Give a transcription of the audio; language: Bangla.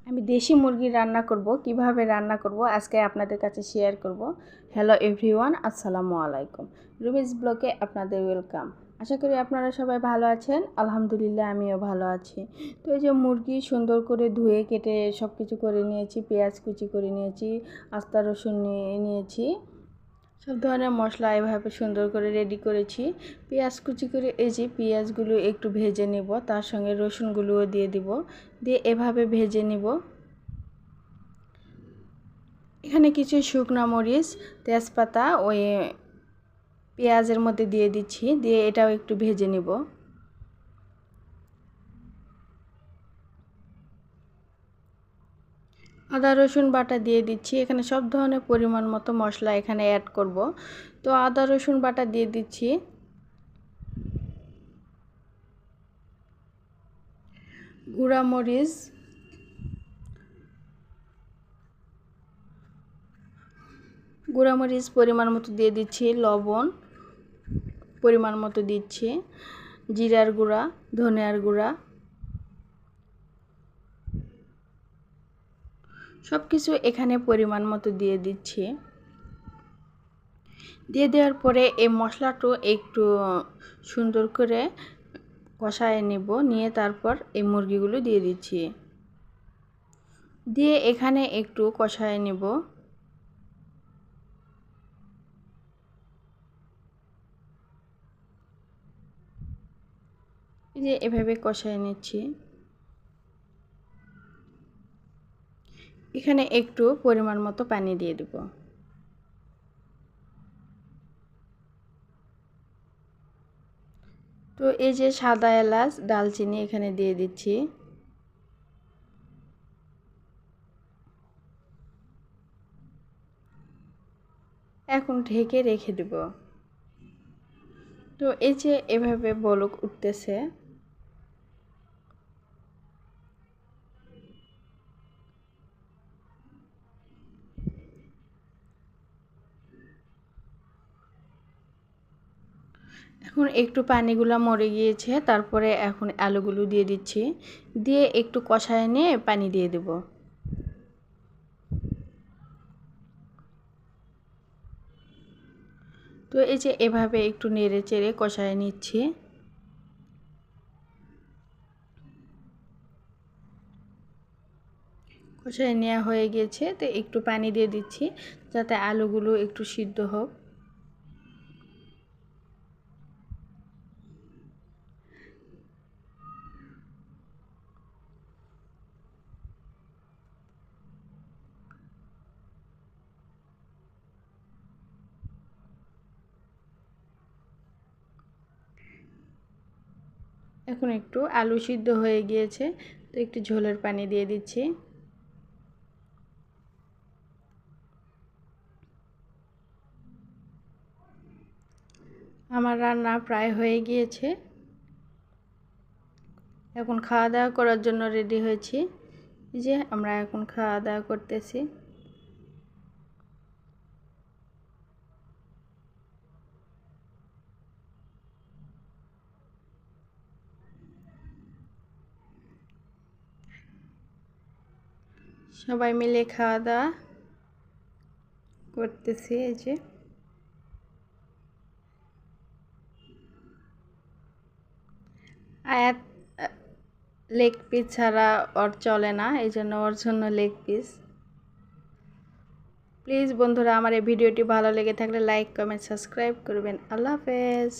আমি দেশি মুরগি রান্না করব, কিভাবে রান্না করব আজকে আপনাদের কাছে শেয়ার করব। হ্যালো এভরিওয়ান, আসসালামু আলাইকুম। রুমিজ ব্লগে আপনাদের ওয়েলকাম। আশা করি আপনারা সবাই ভালো আছেন। আলহামদুলিল্লাহ আমিও ভালো আছি। তো এই যে মুরগি সুন্দর করে ধুয়ে কেটে সব কিছু করে নিয়েছি, পেঁয়াজ কুচি করে নিয়েছি, আস্তা রসুন নিয়েছি, সব ধরনের মশলা এভাবে সুন্দর করে রেডি করেছি। পেঁয়াজ কুচি করে এই যে পেঁয়াজগুলো একটু ভেজে নেব, তার সঙ্গে রসুনগুলোও দিয়ে দিব, দিয়ে এভাবে ভেজে নেব। এখানে কিছু শুকনো মরিচ, তেজপাতা ওই পেঁয়াজের মধ্যে দিয়ে দিচ্ছি, দিয়ে এটাও একটু ভেজে নেব। আদা রসুন বাটা দিয়ে দিচ্ছি। এখানে সব ধরনের পরিমাণ মতো মশলা এখানে অ্যাড করব। তো আদা রসুন বাটা দিয়ে দিচ্ছি, গুঁড়া মরিচ, পরিমাণ মতো দিয়ে দিচ্ছি, লবণ পরিমাণ মতো দিচ্ছি, জিরার গুঁড়া, ধনিয়ার গুঁড়া, সব কিছু এখানে পরিমাণ মতো দিয়ে দিচ্ছি। দিয়ে দেওয়ার পরে এই মশলাটা একটু সুন্দর করে কষায় নেব, নিয়ে তারপর এই মুরগিগুলো দিয়ে দিচ্ছি, দিয়ে এখানে একটু কষায় নেব। এই যে এভাবে কষায় নিচ্ছি। এখানে একটু পরিমাণ মতো পানি দিয়ে দেব। তো এই যে সাদা এলাচ, দালচিনি এখানে দিয়ে দিচ্ছি। এখন ঢেকে রেখে দেব। তো এই যে এভাবে বলক উঠতেছে, এখন একটু পানিগুলো মরে গিয়েছে, তারপরে এখন আলুগুলো দিয়ে দিচ্ছি, দিয়ে একটু কষায় নিয়ে পানি দিয়ে দেব। তো এই যে এভাবে একটু নেড়ে চেড়ে কষায় নিচ্ছি। কষায় নেওয়া হয়ে গেছে, তো একটু পানি দিয়ে দিচ্ছি যাতে আলুগুলো একটু সিদ্ধ হোক। এখন একটু আলু সিদ্ধ হয়ে গিয়েছে, তো একটু ঝোলের পানি দিয়ে দিচ্ছি। আমার রান্না প্রায় হয়ে গিয়েছে, এখন খাওয়া দাওয়া করার জন্য রেডি হয়েছি। এই যে আমরা এখন খাওয়া দাওয়া করতেছি। সবাই মিলে খাওয়া দাওয়া করতেছি। এই যে আয়াত লেগ পিস ছাড়া ওর চলে না, এই জন্য ওর জন্য লেগ পিস। প্লিজ বন্ধুরা, আমার এই ভিডিওটি ভালো লেগে থাকলে লাইক, কমেন্ট, সাবস্ক্রাইব করবেন। আল্লাহ হাফেজ।